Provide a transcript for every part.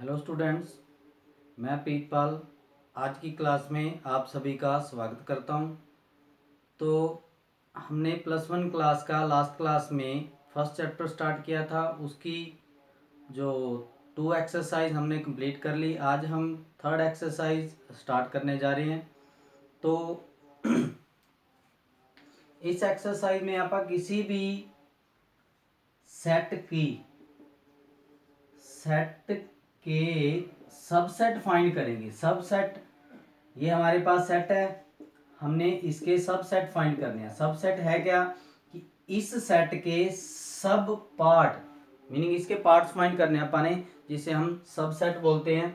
Hello students, मैं प्रीतपाल आज की क्लास में आप सभी का स्वागत करता हूं। तो हमने +1 क्लास का लास्ट क्लास में फर्स्ट चैप्टर स्टार्ट किया था। उसकी जो 2 एक्सरसाइज हमने कंप्लीट कर ली। आज हम थर्ड एक्सरसाइज स्टार्ट करने जा रहे हैं। तो इस एक्सरसाइज में आप किसी भी सेट के सबसेट फाइंड करेंगे। सबसेट, ये हमारे पास सेट है, हमने इसके सबसेट फाइंड करने हैं। सबसेट है क्या कि इस सेट के सब पार्ट, मीनिंग इसके पार्ट्स फाइंड करने हैं अपने, जिसे हम सबसेट बोलते हैं।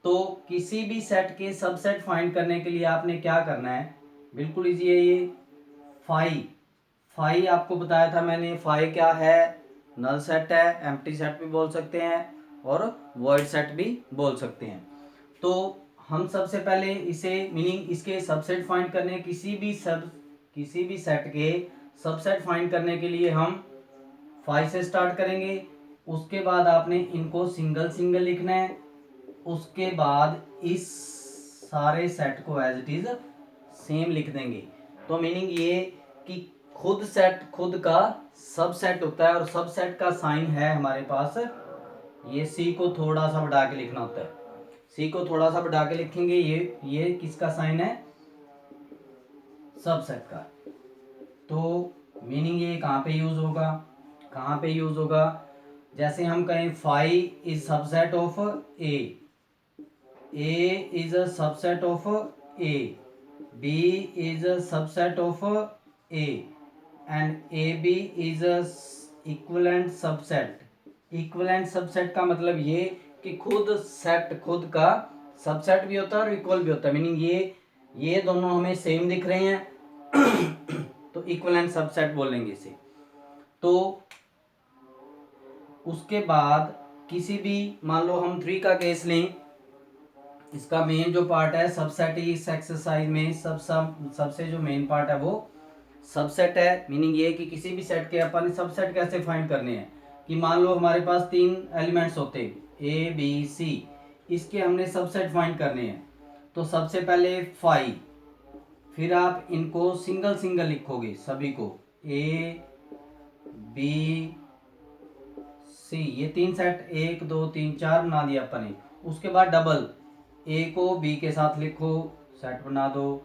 तो किसी भी सेट के सबसेट फाइंड करने के लिए आपने क्या करना है, बिल्कुल इजी है ये। फाई आपको बताया था मैंने। फाई क्या है? नल सेट है, एम्प्टी सेट भी बोल सकते हैं और वॉइड सेट भी बोल सकते हैं। तो हम सबसे पहले इसे, मीनिंग इसके सबसेट फाइंड करने, किसी भी सेट के सबसेट फाइंड करने के लिए हम 5 से स्टार्ट करेंगे। उसके बाद आपने इनको सिंगल सिंगल लिखना है। उसके बाद इस सारे सेट को एज इट इज सेम लिख देंगे। तो मीनिंग ये कि खुद सेट खुद का सबसेट होता है, और सबसेट का साइन है हमारे पास ये। सी को थोड़ा सा बढ़ा के लिखना होता है। सी को थोड़ा सा बढ़ा के लिखेंगे। ये किसका साइन है? सबसेट का। तो मीनिंग ये कहाँ पे यूज होगा? कहाँ पे यूज होगा? जैसे हम कहें five is subset of A is a subset of A, B is a subset of A, and A B is a equivalent subset. Equivalent subset का मतलब ये कि खुद सेट खुद का सबसेट भी होता है और इक्वल भी होता है। मीनिंग ये दोनों हमें सेम दिख रहे हैं तो इक्विवेलेंट सबसेट बोलेंगे इसे। तो उसके बाद किसी भी, मान लो हम 3 का केस लें, इसका मेन जो पार्ट है सबसेट, इस एक्सरसाइज में सबसे जो मेन पार्ट है वो सबसेट है। मीनिंग ये कि किसी भी सेट के अपन सबसेट कैसे फाइंड करने हैं कि मान लो हमारे पास 3 एलिमेंट्स होते ए बी सी, इसके हमने सबसेट फाइंड करने हैं। तो सबसे पहले 5, फिर आप इनको सिंगल सिंगल लिखोगे सभी को, ए बी सी, ये 3 सेट 1 2 3 4 बना दिया अपन ने। उसके बाद डबल, ए को बी के साथ लिखो, सेट बना दो।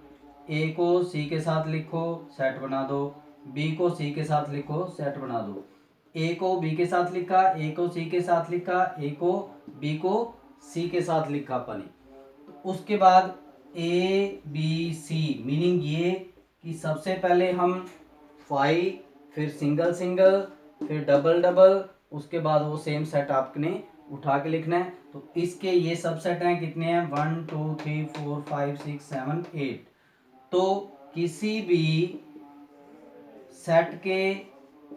ए को सी के साथ लिखो, सेट बना दो। बी को सी के साथ लिखो, सेट बना दो। ए को बी के साथ लिखा, ए को सी के साथ लिखा, ए को बी को सी के साथ लिखा अपन ने। उसके बाद ए बी सी, मीनिंग ये कि सबसे पहले हम 5, फिर सिंगल सिंगल, फिर डबल डबल, उसके बाद वो सेम सेट आपने उठा के लिखना है। तो इसके ये सबसेट हैं, कितने हैं? 1 2 3 4 5 6 7 8। तो किसी भी सेट के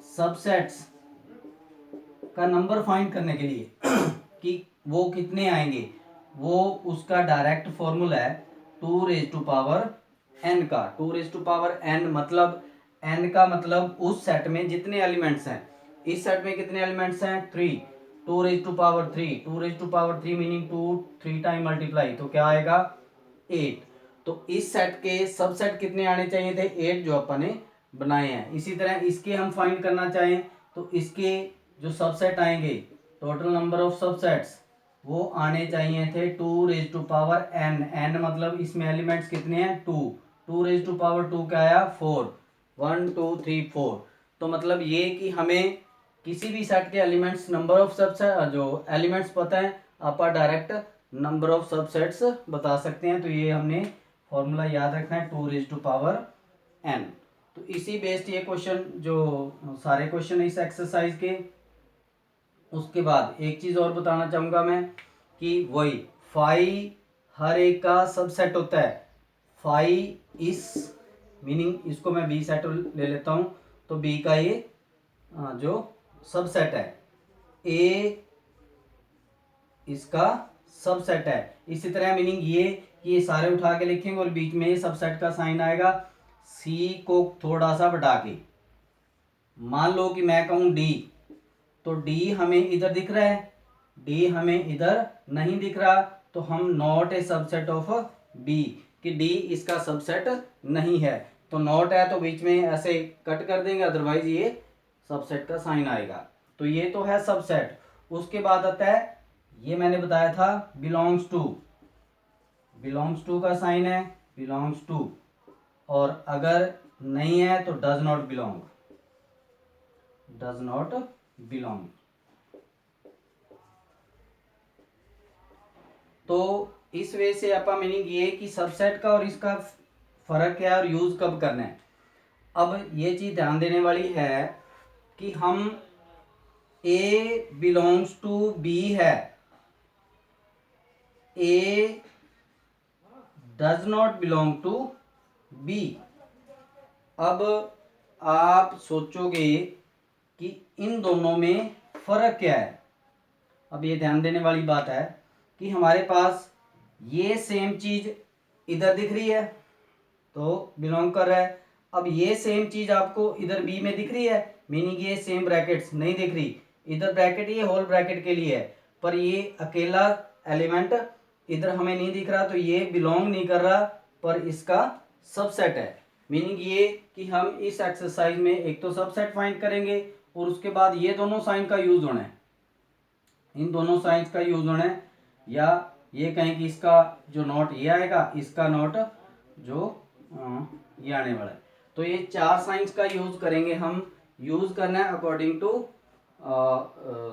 सबसेट्स का नंबर फाइंड करने के लिए कि वो कितने आएंगे, वो उसका डायरेक्ट फॉर्मूला है 2n का। 2n मतलब, n का मतलब उस सेट में जितने एलिमेंट्स हैं। इस सेट में कितने एलिमेंट्स हैं? 3। 2 3 मीनिंग 2 3 टाइम मल्टीप्लाई, तो क्या आएगा? 8। तो इस सेट के सबसेट कितने आने चाहिए थे? 8, जो अपन ने बनाए हैं। इसी तरह इसके हम फाइंड करना चाहें तो इसके जो सबसेट आएंगे, टोटल नंबर ऑफ सबसेट्स, वो आने चाहिए थे 2n। n मतलब इसमें एलिमेंट्स कितने हैं? 2। 2 क्या आया? 4। 1 2 3 4। तो मतलब ये कि हमें किसी भी सेट के एलिमेंट्स, नंबर ऑफ सबसेट, जो एलिमेंट्स पता है, आप डायरेक्ट नंबर ऑफ सबसेट्स बता सकते हैं। तो ये हमने फॉर्मूला याद रखना है 2n। तो इसी बेस्ड ये क्वेश्चन, जो सारे क्वेश्चन इस एक्सरसाइज के। उसके बाद एक चीज और बताना चाहूंगा मैं कि वही 5 हर एक का सबसेट होता है। 5 इस, मीनिंग इसको मैं बी सेट ले लेता हूं, तो बी का ये जो सबसेट है, ए इसका सबसेट है। इसी तरह मीनिंग ये कि ये सारे उठा के लिखेंगे और बीच में सबसेट का साइन आएगा। सी को थोड़ा सा बढ़ा के, मान लो कि मैं कहूं डी, तो डी हमें इधर दिख रहा है, डी हमें इधर नहीं दिख रहा, तो हम not A subset of B, कि डी इसका सबसेट नहीं है। तो नॉट है तो बीच में ऐसे कट कर देंगे, अदरवाइज ये सबसेट का साइन आएगा। तो ये तो है सबसेट। उसके बाद आता है, ये मैंने बताया था बिलोंग्स टू, बिलोंग्स टू का साइन है बिलोंग्स टू, और अगर नहीं है तो does not belong, does not belong. तो इस वे से आपका मीनिंग ये कि सबसेट का और इसका फर्क क्या है और यूज कब करना है। अब ये चीज ध्यान देने वाली है कि हम ए बिलोंग्स टू बी है, A does not belong to B. अब आप सोचोगे कि इन दोनों में फर्क क्या है। अब ये ध्यान देने वाली बात है कि हमारे पास ये सेम चीज इधर दिख रही है तो बिलोंग कर रहा है। अब ये सेम चीज आपको इधर बी में दिख रही है, मीनिंग ये सेम ब्रैकेट्स नहीं दिख रही। इधर ब्रैकेट ये होल ब्रैकेट के लिए है, पर ये अकेला एलिमेंट इधर हमें नहीं दिख रहा, तो ये बिलोंग नहीं कर रहा, पर इसका सबसेट है। मीनिंग ये कि हम इस एक्सरसाइज में एक तो सबसेट फाइंड करेंगे और उसके बाद ये दोनों साइन का यूज होना है, इन दोनों साइंस का यूज होना है, या ये कहें कि इसका जो नोट ये आएगा, इसका नोट जो ये आने वाला है। तो ये चार साइंस का यूज करेंगे हम। यूज करना है अकॉर्डिंग टू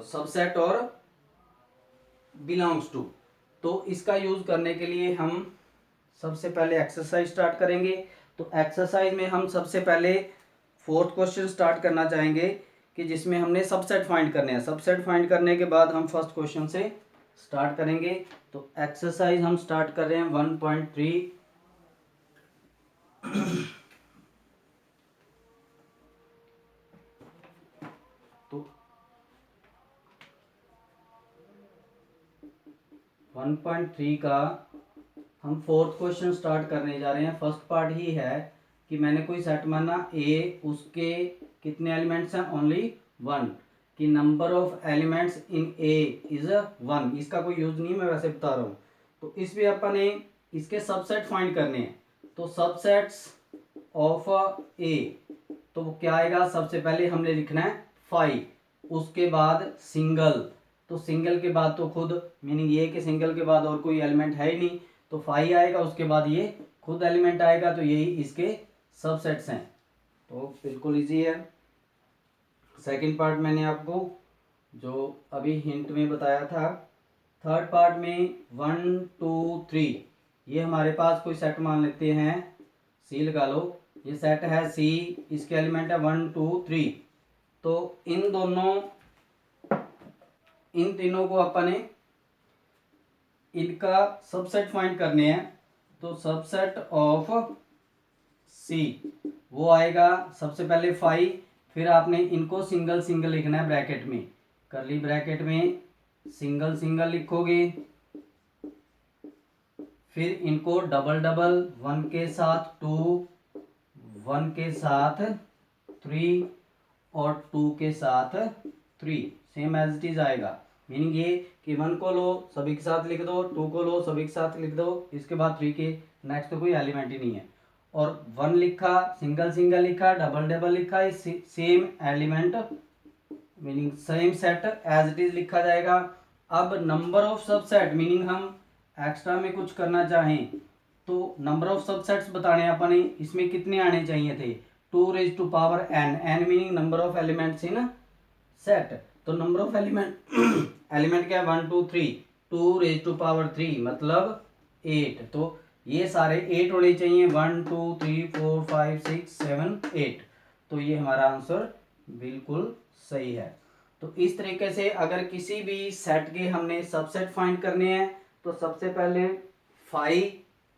सबसेट और बिलोंग्स टू। तो इसका यूज करने के लिए हम सबसे पहले एक्सरसाइज स्टार्ट करेंगे। तो एक्सरसाइज में हम सबसे पहले फोर्थ क्वेश्चन स्टार्ट करना चाहेंगे कि जिसमें हमने सबसेट फाइंड करने हैं। सबसेट फाइंड करने के बाद हम फर्स्ट क्वेश्चन से स्टार्ट करेंगे। तो एक्सरसाइज हम स्टार्ट कर रहे हैं 1.3। तो 1.3 का हम फोर्थ क्वेश्चन स्टार्ट करने जा रहे हैं। फर्स्ट पार्ट ही है कि मैंने कोई सेट माना ए, उसके कितने एलिमेंट्स हैं, ओनली 1, कि number of elements in A is 1। इसका कोई यूज नहीं, मैं वैसे बता रहा हूँ। तो इसमें अपन ने इसके सबसेट फाइंड करने हैं। तो सबसेट्स ऑफ ए, तो वो क्या आएगा, सबसे पहले हमने लिखना है 5, उसके बाद सिंगल, तो सिंगल के बाद तो खुद, मीनिंग ये कि सिंगल के बाद और कोई एलिमेंट है ही नहीं, तो 5 आएगा, उसके बाद ये खुद एलिमेंट आएगा, तो यही इसके सबसेट्स हैं। तो बिल्कुल इजी है। सेकंड पार्ट मैंने आपको जो अभी हिंट में बताया था। थर्ड पार्ट में 1 2 3, ये हमारे पास कोई सेट मान लेते हैं, सी लगा लो, ये सेट है सी, इसके एलिमेंट है 1 2 3। तो इन दोनों, इन तीनों को अपन ने इनका सबसेट फाइंड करने हैं। तो सबसेट ऑफ सी वो आएगा सबसे पहले 5, फिर आपने इनको सिंगल सिंगल लिखना है ब्रैकेट में, करली ब्रैकेट में सिंगल सिंगल लिखोगे, फिर इनको डबल डबल, 1 के साथ 2, 1 के साथ 3 और 2 के साथ 3, सेम एज इट इज आएगा। मीनिंग ये कि 1 को लो सभी के साथ लिख दो, 2 को लो सभी के साथ लिख दो, इसके बाद 3 के नेक्स्ट तो कोई एलिमेंट ही नहीं है। और 1 लिखा, सिंगल सिंगल लिखा, डबल डबल लिखा, same element, meaning same set as it is लिखा जाएगा। अब नंबर ऑफ सबसेट, मीनिंग हम एक्स्ट्रा में कुछ करना चाहें तो नंबर ऑफ सबसेट्स बताने अपन ने, इसमें कितने आने चाहिए थे, 2 raise to power n, n meaning number of elements in set. तो नंबर ऑफ एलिमेंट एलिमेंट क्या है, 1 2 3, 2 रेज टू पावर 3 मतलब 8। तो ये सारे 8 होने चाहिए, 1 2 3 4 5 6 7 8। तो ये हमारा आंसर बिल्कुल सही है। तो इस तरीके से अगर किसी भी सेट के हमने सबसेट फाइंड करने हैं तो सबसे पहले 5,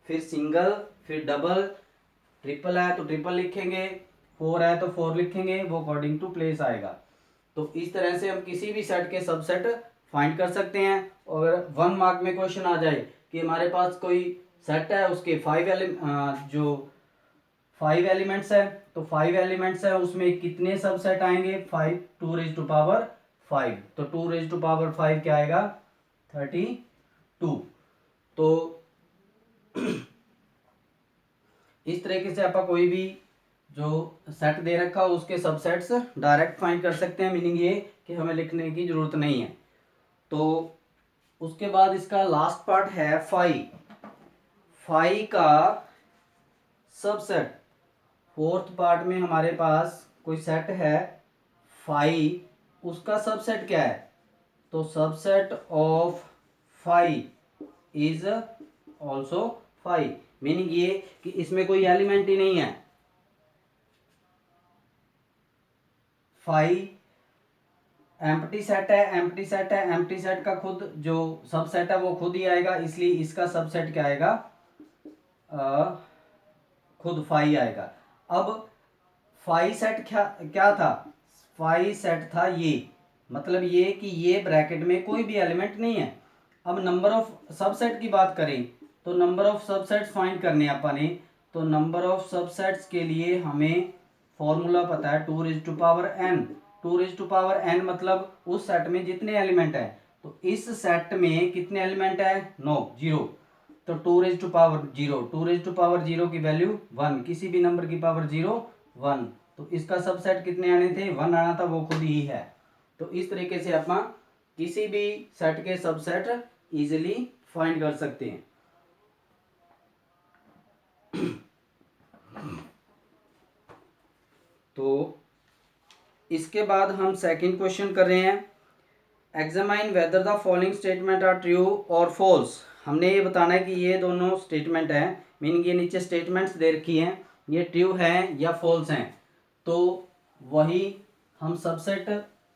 फिर सिंगल, फिर डबल, ट्रिपल है तो ट्रिपल लिखेंगे, 4 है तो 4 लिखेंगे, वो अकॉर्डिंग टू प्लेस आएगा। तो इस तरह से हम किसी भी सेट के सबसेट फाइंड कर सकते हैं। और 1 मार्क में क्वेश्चन आ जाए कि हमारे पास कोई सेट है, उसके 5 एलिमेंट्स है, तो 5 एलिमेंट्स है उसमें कितने सबसेट आएंगे, 5 2 रेज टू पावर 5, तो 2⁵ क्या आएगा 32। तो इस तरीके से आप कोई भी जो सेट दे रखा हो उसके सबसेट्स डायरेक्ट फाइंड कर सकते हैं, मीनिंग ये कि हमें लिखने की जरूरत नहीं है। तो उसके बाद इसका लास्ट पार्ट है फाई का सबसेट। फोर्थ पार्ट में हमारे पास कोई सेट है फाई, उसका सबसेट क्या है, तो subset of phi is also phi, meaning ये कि इसमें कोई एलिमेंट ही नहीं है। फाई एम्प्टी सेट है, एम्प्टी सेट है, एम्प्टी सेट का खुद जो सबसेट है वो खुद ही आएगा, इसलिए इसका सबसेट क्या आएगा खुद फाई आएगा। अब फाई सेट क्या क्या था, फाई सेट था ये, मतलब ये कि ये ब्रैकेट में कोई भी एलिमेंट नहीं है। अब नंबर ऑफ सबसेट की बात करें तो नंबर ऑफ सबसेट्स फाइंड करने अपन ने, तो नंबर ऑफ सबसेट्स के लिए हमें फॉर्मूला पता है 2⁴n। 2⁴n मतलब उस सेट में जितने एलिमेंट है, तो इस सेट में कितने एलिमेंट है 9 0, तो 2⁴0 की वैल्यू 1, किसी भी नंबर की पावर 0 1, तो इसका सबसेट कितने आने थे 1 आना था, वो खुद ही है। तो इस तरीके से आप किसी भी सेट के सबसेट इजीली फाइंड कर सकते हैं। तो इसके बाद हम सेकंड क्वेश्चन कर रहे हैं, examine whether the following statement are true और फॉल्स। हमने ये बताना है कि ये दोनों स्टेटमेंट हैं, मीनिंग ये नीचे स्टेटमेंट्स दे रखी हैं, ये ट्रू हैं या फॉल्स हैं। तो वही हम सबसेट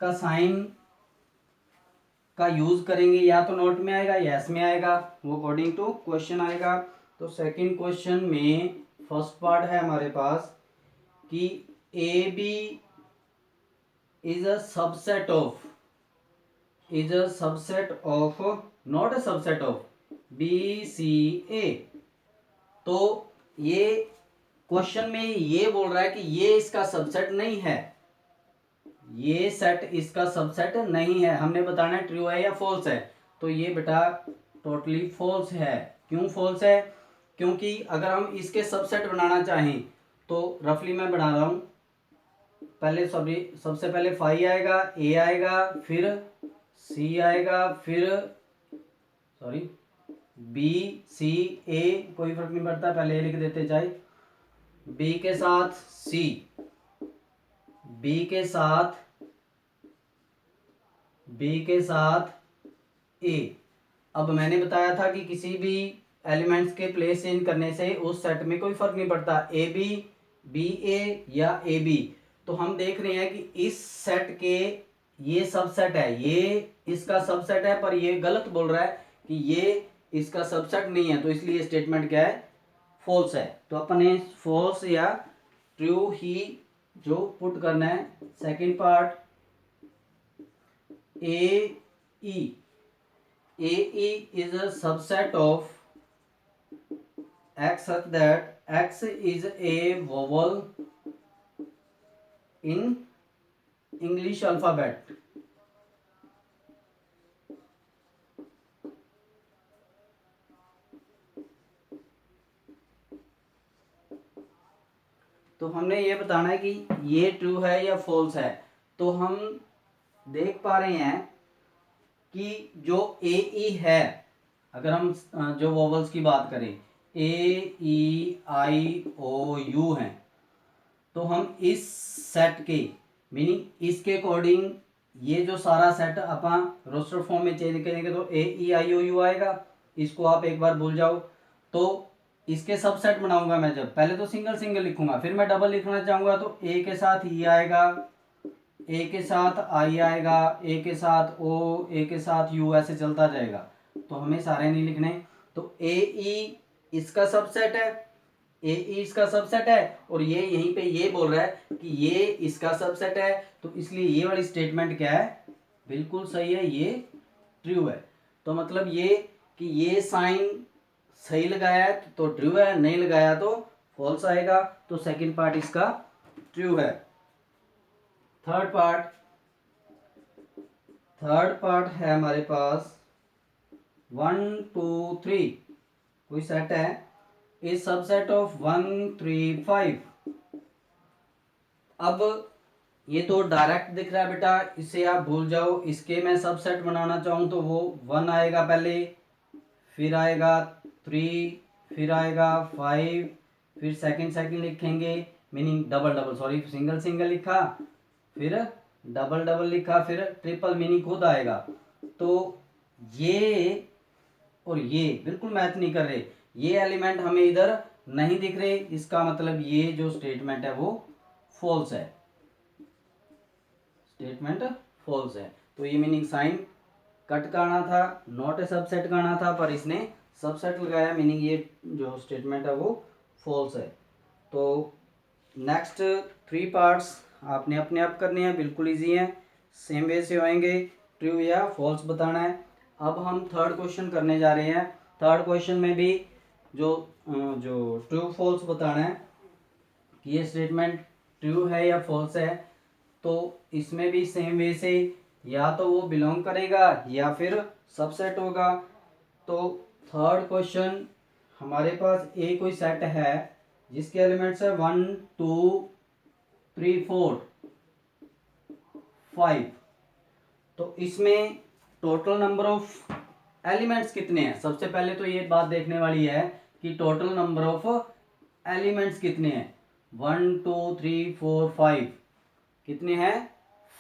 का साइन का यूज करेंगे, या तो नोट में आएगा या यस में आएगा, वो अकॉर्डिंग टू क्वेश्चन आएगा। तो सेकंड क्वेश्चन में फर्स्ट पार्ट है हमारे पास कि A B is a subset of, is a subset of, not a subset of BCA। तो ये क्वेश्चन में ये बोल रहा है कि ये इसका सबसेट नहीं है, ये सेट इसका सबसेट नहीं है। हमने बताना है ट्रू है या फॉल्स है, तो ये बेटा टोटली फॉल्स है। क्यों फॉल्स है, क्योंकि अगर हम इसके सबसेट बनाना चाहें तो रफली मैं बना रहा हूं, पहले सबसे पहले फाई आएगा, ए आएगा, फिर सी आएगा, फिर सॉरी बी सी ए, कोई फर्क नहीं पड़ता, पहले ए लिख देते चाहे, बी के साथ सी, बी के साथ ए। अब मैंने बताया था कि किसी भी एलिमेंट्स के प्लेस चेंज करने से उस सेट में कोई फर्क नहीं पड़ता, ए बी, बी ए या ए बी। तो हम देख रहे हैं कि इस सेट के ये सबसेट है, ये इसका सबसेट है, पर ये गलत बोल रहा है कि ये इसका सबसेट नहीं है, तो इसलिए स्टेटमेंट क्या है फॉल्स है। तो अपने फॉल्स या ट्रू ही जो पुट करना है। Second part A E is a subset of x such that x is a vowel in English alphabet। तो हमने ये बताना है कि ये ट्रू है या फॉल्स है। तो हम देख पा रहे हैं कि जो ए ई है, अगर हम जो वोवल्स की बात करें ए ई आई ओ यू हैं, तो हम इस सेट के मीनिंग इसके अकॉर्डिंग ये जो सारा सेट अपन रोस्टर फॉर्म में चेंज करेंगे तो ए ई आई ओ यू आएगा, इसको आप एक बार भूल जाओ। तो इसके सबसेट बनाऊंगा मैं, जब पहले तो सिंगल सिंगल लिखूंगा, फिर मैं डबल लिखना चाहूंगा तो ए के साथ ई आएगा, ए के साथ आई आएगा, ए के साथ ओ, ए के साथ यू, ऐसे चलता जाएगा। तो हमें सारे नहीं लिखने। तो ए ई इसका सबसेट है, ए ई इसका सबसेट है, और ये यहीं पे ये बोल रहा है कि ये इसका सबसेट है, तो इसलिए ये वाली स्टेटमेंट क्या है बिल्कुल सही है, ये ट्रू है। तो मतलब ये कि ये साइन सही लगाया है तो ट्रू है, नहीं लगाया तो फॉल्स आएगा। तो सेकंड पार्ट इसका ट्रू है। थर्ड पार्ट थर्ड पार्ट है हमारे पास 1 2 3, कोई सेट है, इज सबसेट ऑफ 1 3 5। अब ये तो डायरेक्ट दिख रहा है बेटा, इसे आप भूल जाओ। इसके मैं सबसेट बनाना चाहूँ तो वो 1 आएगा पहले, फिर आएगा 3, फिर आएगा 5, फिर सेकंड सेकंड लिखेंगे, meaning double double, sorry single single लिखा, फिर डबल डबल लिखा, फिर ट्रिपल, मीनिंग खुद आएगा। तो ये और ये बिल्कुल मैच नहीं कर रहे, ये एलिमेंट हमें इधर नहीं दिख रहे, इसका मतलब ये जो स्टेटमेंट है वो फॉल्स है, स्टेटमेंट फॉल्स है। तो ये मीनिंग साइन कट का आना था, नॉट ए सबसेट का आना था, पर इसने सबसेट लगाया, मीनिंग ये जो स्टेटमेंट है वो फॉल्स है। तो नेक्स्ट 3 पार्ट्स आपने अपने आप करने हैं, बिल्कुल इजी हैं, सेम वे से होएंगे, ट्रू या फॉल्स बताना है। अब हम थर्ड क्वेश्चन करने जा रहे हैं। थर्ड क्वेश्चन में भी जो ट्रू फॉल्स बताना है कि ये स्टेटमेंट ट्रू है या फॉल्स है, तो इसमें भी सेम वे से या तो वो बिलोंग करेगा या फिर सबसेट होगा। तो थर्ड क्वेश्चन हमारे पास ए कोई सेट है जिसके एलिमेंट्स है 1 2 3 4 5। तो इसमें टोटल नंबर ऑफ एलिमेंट्स कितने हैं, सबसे पहले तो ये बात देखने वाली है कि टोटल नंबर ऑफ एलिमेंट्स कितने हैं। 1 2 3 4 5 कितने हैं,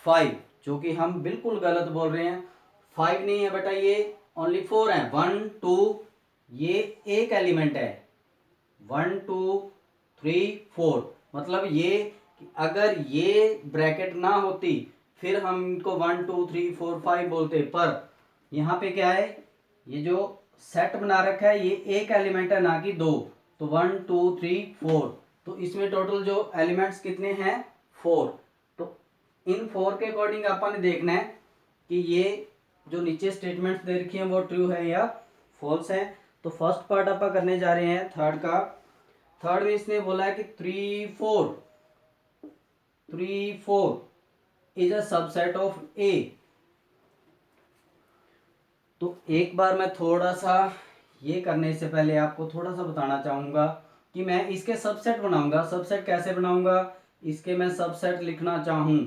5, जो कि हम बिल्कुल गलत बोल रहे हैं। 5 नहीं है बेटा, ये ओनली 4 है। 1 2 ये एक एलिमेंट है, 1 2 3 4, मतलब ये अगर ये ब्रैकेट ना होती फिर हम इनको 1 2 3 4 5 बोलते, पर यहाँ पे क्या है, ये जो सेट बना रखा है ये एक एलिमेंट है ना कि दो, तो 1 2 3 4, तो इसमें टोटल जो एलिमेंट्स कितने हैं, 4। तो इन 4 के अकॉर्डिंग अपन ने देखना है कि ये जो नीचे स्टेटमेंट्स दे रखी हैं वो ट्रू है या फॉल्स है। तो फर्स्ट पार्ट अपन करने जा रहे हैं थर्ड का। थर्ड में इसने बोला है कि 3 4 is a subset of A. तो एक बार मैं थोड़ा सा ये करने से पहले आपको थोड़ा सा बताना चाहूँगा कि मैं इसके सबसेट बनाऊंगा। सबसेट कैसे बनाऊंगा, इसके मैं सबसेट लिखना चाहूँ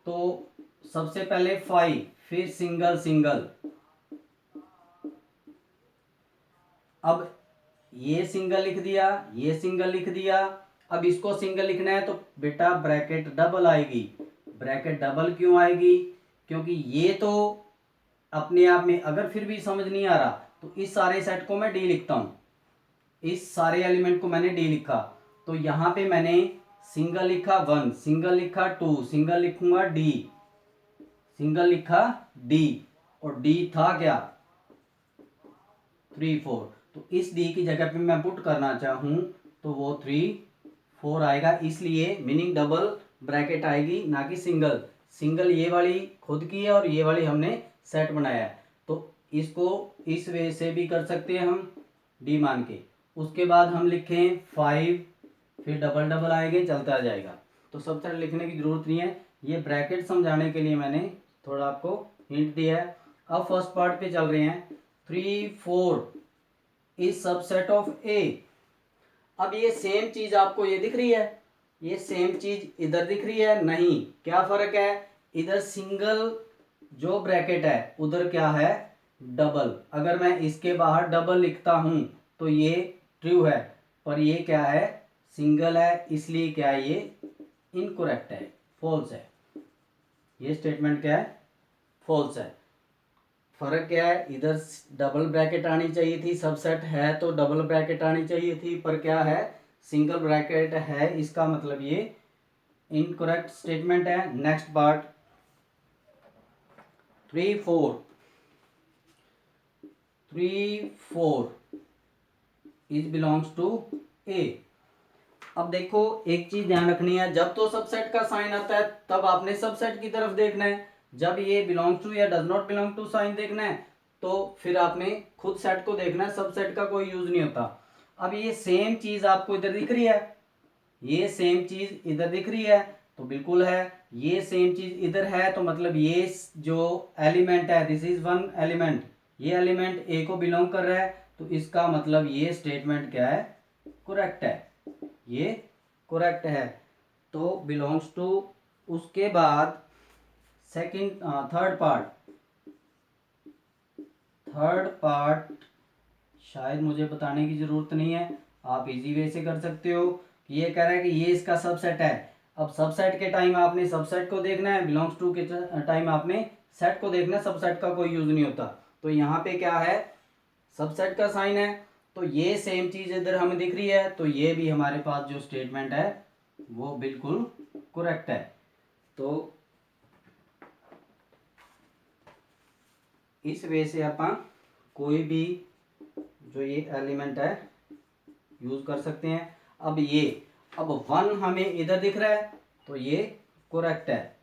तो सबसे पहले 5, फिर सिंगल सिंगल, अब ये सिंगल लिख दिया, ये सिंगल लिख दिया। अब इसको सिंगल लिखना है तो बेटा ब्रैकेट डबल आएगी। ब्रैकेट डबल क्यों आएगी, क्योंकि ये तो अपने आप में अगर फिर भी समझ नहीं आ रहा तो इस सारे सेट को मैं डी लिखता हूं, इस सारे एलिमेंट को मैंने डी लिखा, तो यहां पे मैंने सिंगल लिखा 1, सिंगल लिखा 2, सिंगल लिखूंगा डी, सिंगल लिखा डी, और डी था क्या 3 4। तो इस डी की जगह पे मैं पुट करना चाहूं तो वो 3 4 आएगा, इसलिए मीनिंग डबल ब्रैकेट आएगी ना कि सिंगल। सिंगल ये वाली खुद की है और ये वाली हमने सेट बनाया है, तो इसको इस वे से भी कर सकते हैं हम डी मान के। उसके बाद हम लिखें 5, फिर डबल डबल आएंगे, चलता जाएगा। तो सब तरह लिखने की जरूरत नहीं है, ये ब्रैकेट समझाने के लिए मैंने थोड़ा आपको हिंट दिया है। अब फर्स्ट पार्ट पे चल रहे हैं। 3 4 इज सबसेट ऑफ ए। अब ये सेम चीज आपको ये दिख रही है, ये सेम चीज इधर दिख रही है नहीं, क्या फर्क है, इधर सिंगल जो ब्रैकेट है उधर क्या है डबल। अगर मैं इसके बाहर डबल लिखता हूं तो ये ट्रू है, पर ये क्या है सिंगल है, इसलिए क्या है ये इनकरेक्ट है, फॉल्स है। ये स्टेटमेंट क्या है, फॉल्स है। फर्क क्या है, इधर डबल ब्रैकेट आनी चाहिए थी, सबसेट है तो डबल ब्रैकेट आनी चाहिए थी, पर क्या है सिंगल ब्रैकेट है, इसका मतलब ये इनकरेक्ट स्टेटमेंट है। Next part 3 4 is belongs to A. अब देखो एक चीज ध्यान रखनी है, जब तो सबसेट का साइन आता है तब आपने सबसेट की तरफ देखना है, जब ये बिलोंग्स टू या does not belong to sign देखना है तो फिर आपने खुद सेट को देखना है, सबसेट का कोई यूज नहीं होता। अब ये सेम चीज आपको इधर दिख रही है, ये सेम चीज इधर दिख रही है, तो बिल्कुल है। ये सेम चीज इधर है, तो मतलब ये जो एलिमेंट है, दिस इज वन एलिमेंट, ये एलिमेंट ए को बिलोंग कर रहा है, तो इसका मतलब ये स्टेटमेंट क्या है, करेक्ट है, ये करेक्ट है। तो बिलोंग्स टू। उसके बाद सेकंड थर्ड पार्ट शायद मुझे बताने की जरूरत नहीं है, आप इजी वे से कर सकते हो। ये कह रहा है कि ये इसका सबसेट है। अब सबसेट के टाइम आपने सबसेट को देखना है, बिलोंग्स टू के टाइम आपने सेट को देखना है, सबसेट का कोई यूज नहीं होता। तो यहाँ पे क्या है, सबसेट का साइन है, तो ये सेम चीज इधर हमें दिख रही है, तो ये भी हमारे पास जो स्टेटमेंट है वो बिल्कुल करेक्ट है। तो इस वे से आप कोई भी जो ये एलिमेंट है यूज कर सकते हैं। अब 1 हमें इधर दिख रहा है, तो ये करेक्ट है।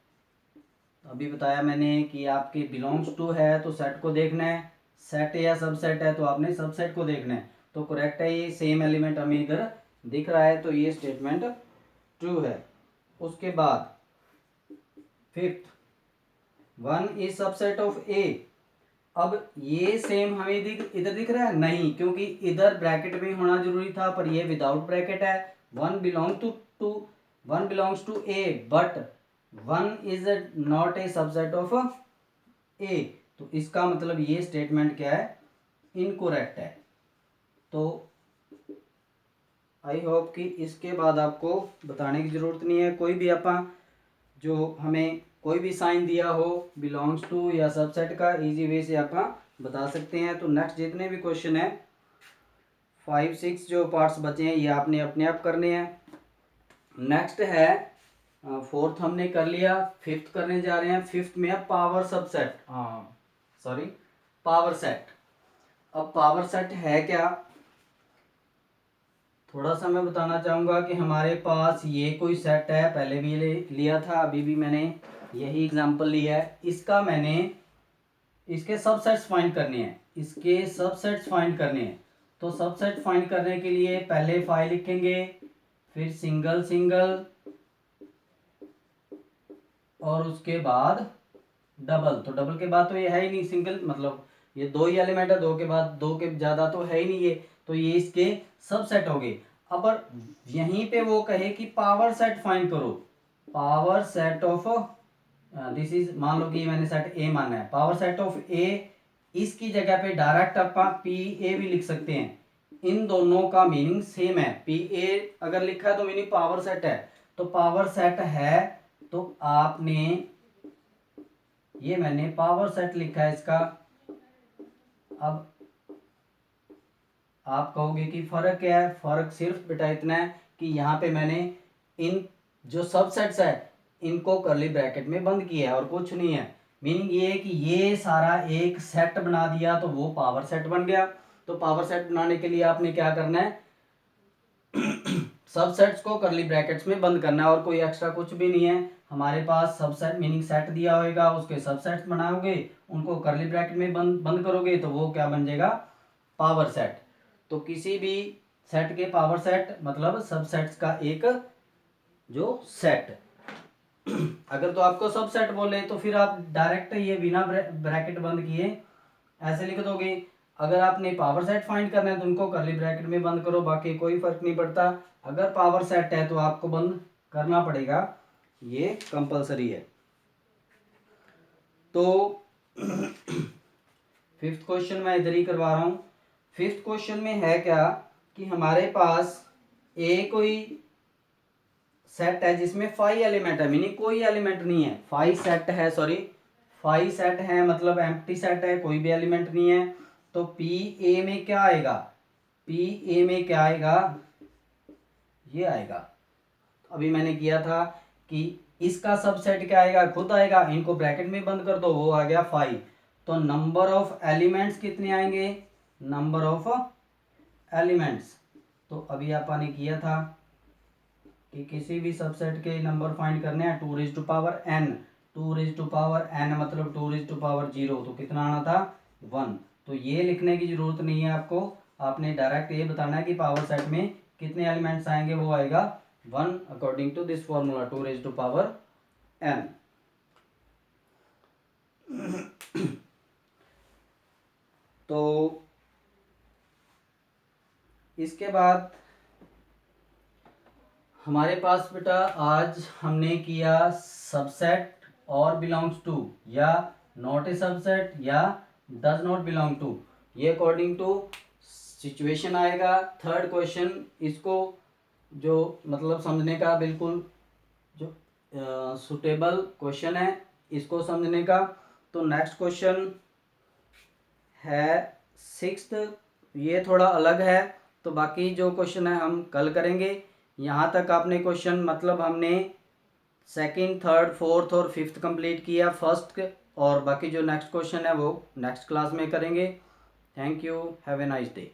अभी बताया मैंने कि आपके बिलोंग्स टू है तो सेट को देखना है, सेट या सबसेट है तो आपने सबसेट को देखना है, तो करेक्ट है, ये सेम एलिमेंट हमें इधर दिख रहा है, तो ये स्टेटमेंट ट्रू है। उसके बाद फिफ्थ, 1 इज सबसेट ऑफ ए। अब ये सेम हमें इधर दिख रहा है नहीं, क्योंकि इधर ब्रैकेट में होना जरूरी था, पर ये विदाउट ब्रैकेट है। 1 belongs to A but 1 is not A subset of A, तो इसका मतलब ये स्टेटमेंट क्या है, इनकरेक्ट है। तो आई होप कि इसके बाद आपको बताने की जरूरत नहीं है। कोई भी जो हमें कोई भी साइन दिया हो बिलोंग्स टू या सबसेट का, इजी वे से आप बता सकते हैं। तो नेक्स्ट जितने भी क्वेश्चन है 5 6 जो पार्ट्स बचे हैं ये आपने अपने आप करने हैं। नेक्स्ट है फोर्थ हमने कर लिया, फिफ्थ करने जा रहे हैं। फिफ्थ में अब पावर सबसेट, पावर सेट। अब पावर सेट है क्या, थोड़ा सा मैं बताना चाहूँगा कि हमारे पास ये कोई सेट है, पहले भी लिया था, अभी भी मैंने यही एग्जांपल लिया है। इसके सबसेट्स फाइंड करने हैं, तो सबसेट फाइंड करने के लिए पहले 5 लिखेंगे, फिर सिंगल सिंगल, और उसके बाद डबल। तो डबल के बाद तो ये है ही नहीं, सिंगल मतलब ये 2 ही एलिमेंट है, 2 के बाद 2 के ज़्यादा तो है ही नहीं ये, तो ये इसके सबसेट हो गए। अब यहीं पे वो कहे कि पावर सेट फाइंड करो, power set of this is, मान लो कि मैंने सेट ए माना है, पावर सेट ऑफ ए, इसकी जगह पे डायरेक्ट आप पी ए भी लिख सकते हैं, इन दोनों का मीनिंग सेम है। पी ए अगर लिखा है तो मीनिंग पावर सेट है, तो पावर सेट है, तो आपने ये मैंने पावर सेट लिखा है इसका। अब आप कहोगे कि फर्क क्या है, फर्क सिर्फ बेटा इतना है कि यहाँ पे मैंने इन जो सबसेट्स है इनको कर्ली ब्रैकेट में बंद किया है और कुछ नहीं है। मीनिंग ये है कि ये सारा एक सेट बना दिया तो वो पावर सेट बन गया। तो पावर सेट बनाने के लिए आपने क्या करना है, सबसेट्स को कर्ली ब्रैकेट्स में बंद करना है, और कोई एक्स्ट्रा कुछ भी नहीं है। हमारे पास सबसेट मीनिंग सेट दिया होगा, उसके सबसेट्स बनाओगे, उनको कर्ली ब्रैकेट में बंद करोगे, तो वो क्या बन जाएगा, पावर सेट। तो किसी भी सेट के पावर सेट मतलब सबसेट्स का एक जो सेट। अगर तो आपको सबसेट बोले तो फिर आप डायरेक्ट ये बिना ब्रैकेट बंद किए ऐसे लिख दोगे। अगर आपने पावर सेट फाइंड करना है तो उनको कर्ली ब्रैकेट में बंद करो, बाकी कोई फर्क नहीं पड़ता। अगर पावर सेट है तो आपको बंद करना पड़ेगा, ये कंपलसरी है। तो फिफ्थ क्वेश्चन मैं इधर ही करवा रहा हूं। फिफ्थ क्वेश्चन में है क्या कि हमारे पास ए कोई सेट है जिसमें 5 एलिमेंट है, मीनिंग कोई एलिमेंट नहीं है, 5 सेट है, 5 सेट है मतलब एम्प्टी सेट है, कोई भी एलिमेंट नहीं है। तो पी ए में क्या आएगा, पी ए में क्या आएगा, ये आएगा। अभी मैंने किया था कि इसका सबसेट क्या आएगा, खुद आएगा, इनको ब्रैकेट में बंद कर दो, वो आ गया 5। तो नंबर ऑफ एलिमेंट्स कितने आएंगे, नंबर ऑफ एलिमेंट्स। तो अभी आपने किया था कि किसी भी सबसेट के नंबर फाइंड करने हैं 2 raise to power n, 2 raise to power n मतलब 2 रेज़ टू पावर 0, तो कितना आना था 1। तो ये लिखने की जरूरत नहीं है आपको, आपने डायरेक्ट ये बताना है कि पावर सेट में कितने एलिमेंट्स आएंगे, वो आएगा 1 according to this formula 2 raised to power n. तो इसके बाद हमारे पास बेटा आज हमने किया सबसेट और बिलोंग्स टू या नॉट ए सबसेट या डज नॉट बिलोंग टू, ये अकॉर्डिंग टू सिचुएशन आएगा। थर्ड क्वेश्चन इसको जो मतलब समझने का बिल्कुल जो सुटेबल क्वेश्चन है इसको समझने का। तो नेक्स्ट क्वेश्चन है सिक्स्थ, ये थोड़ा अलग है, तो बाकी जो क्वेश्चन है हम कल करेंगे। यहाँ तक आपने क्वेश्चन मतलब हमने सेकंड, थर्ड, फोर्थ और फिफ्थ कंप्लीट किया फर्स्ट, और बाकी जो नेक्स्ट क्वेश्चन है वो नेक्स्ट क्लास में करेंगे। Thank you, have a nice day.